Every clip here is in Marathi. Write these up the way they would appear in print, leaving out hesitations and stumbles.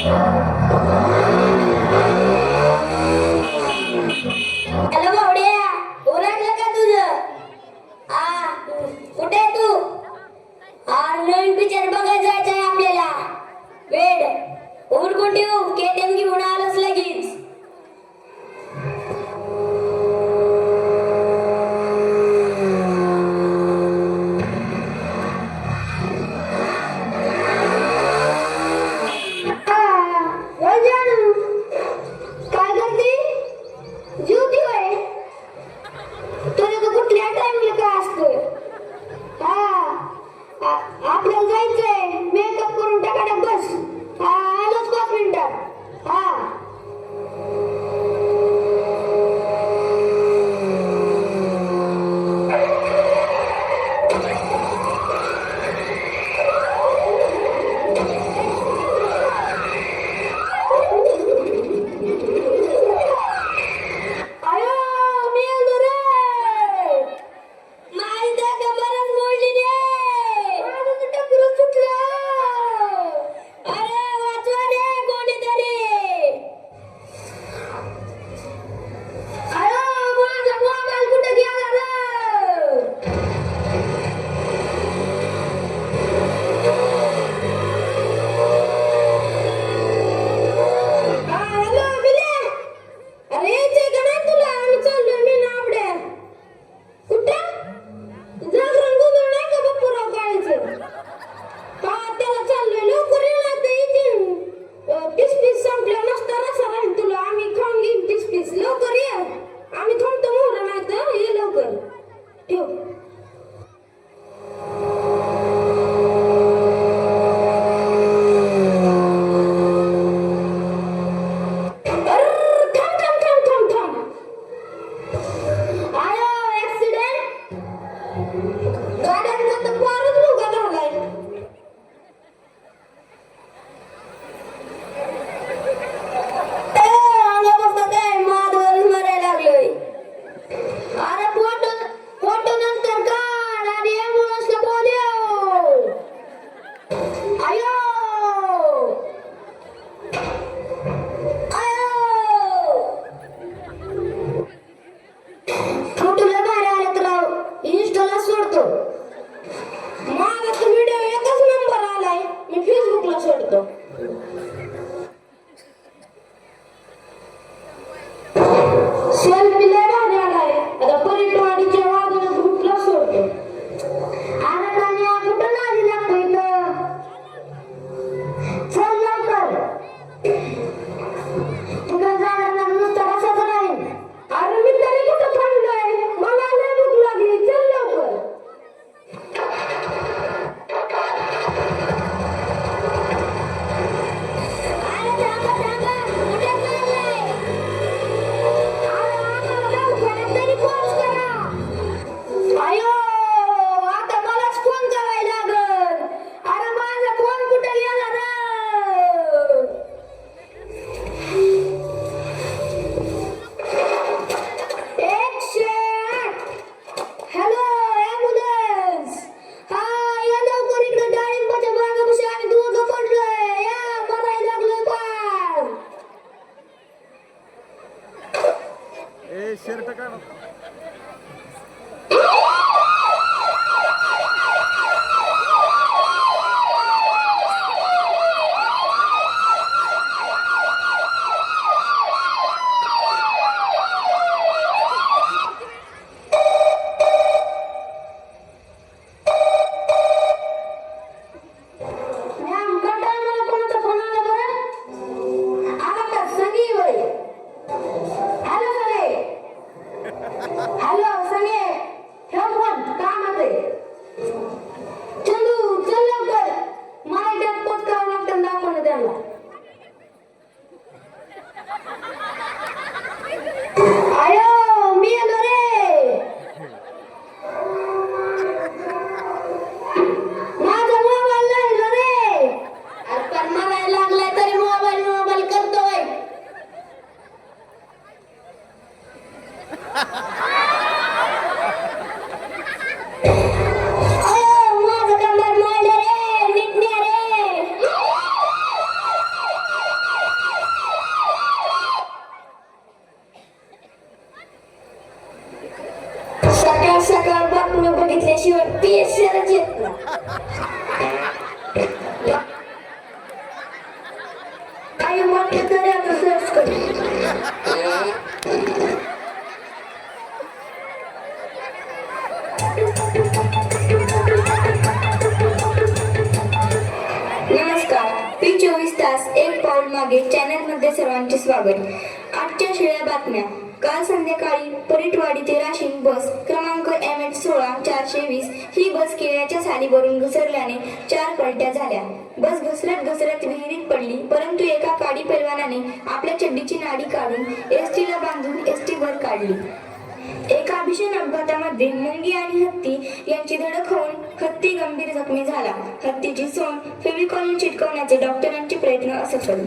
हॅलो भावड्या, ओरडलं का तुझं? कुठे आहे तू? नवीन पिक्चर बघायला जायचंय आपल्याला. वेड उरकून ठेव, केटीएम घेऊन आलोच लगेच. आपल्याला जायचंय, मेकअप करून टाका बस. आलोच 5 मिनिटात. तास एक पाऊल मागे चॅनलमध्ये सर्वांचे स्वागत। आजच्या शिळ्या बातम्या। काल संध्याकाळी परिटवाडी ते राशीन बस क्रमांक MH16 420 ही बस केळ्याच्या सालीवरून घसरल्याने 4 पलट्या झाल्या। बस घसरत विहिरीत पडली, परंतु एका काडी पैलवानाने आपल्या चड्डीची नाडी काढून एसटीला बांधून एसटी वर काढली। एका भीषण अपघातामध्ये मुंगी आणि हत्ती यांची धडक होऊन हत्ती गंभीर जखमी झाला। हत्तीची सोंड फेविकॉलने चिटकवण्याचे डॉक्टरांचे प्रयत्न असफल।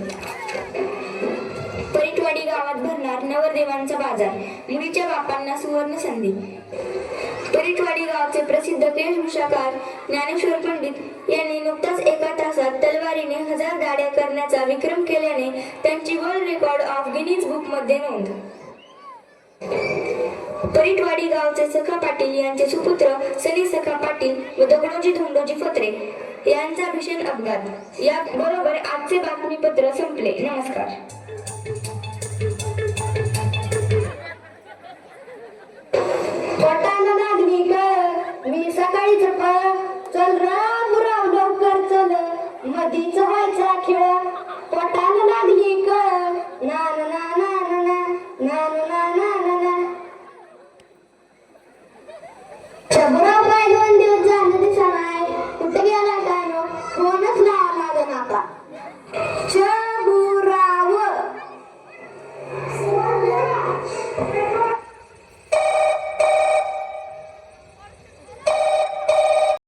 परिटवाडी गावात भरणार नवरदेवांचा बाजार, मुलीच्या बापांना सुवर्ण संधी। परिटवाडी गावचे प्रसिद्ध वेशभूषाकार ज्ञानेश्वर पंडित यांनी नुकताच एका तासात तलवारीने 1000 दाढ्या करण्याचा विक्रम केल्याने त्यांची world record of Guinness book मध्ये नोंद। परिटवाडी गावचे सखा पाटील यांचे सुपुत्र सनी सखा पाटील व दगडोजी धोंडोजी फत्रे यांचा भीषण अपघात। या बरोबर आजचे बातमीपत्र संपले। नमस्कार। पोटाला लागली ग मी सकाळीच चल राव लवकर चल मधीच व्हायचा खेळ। पोटाला लागली ग ना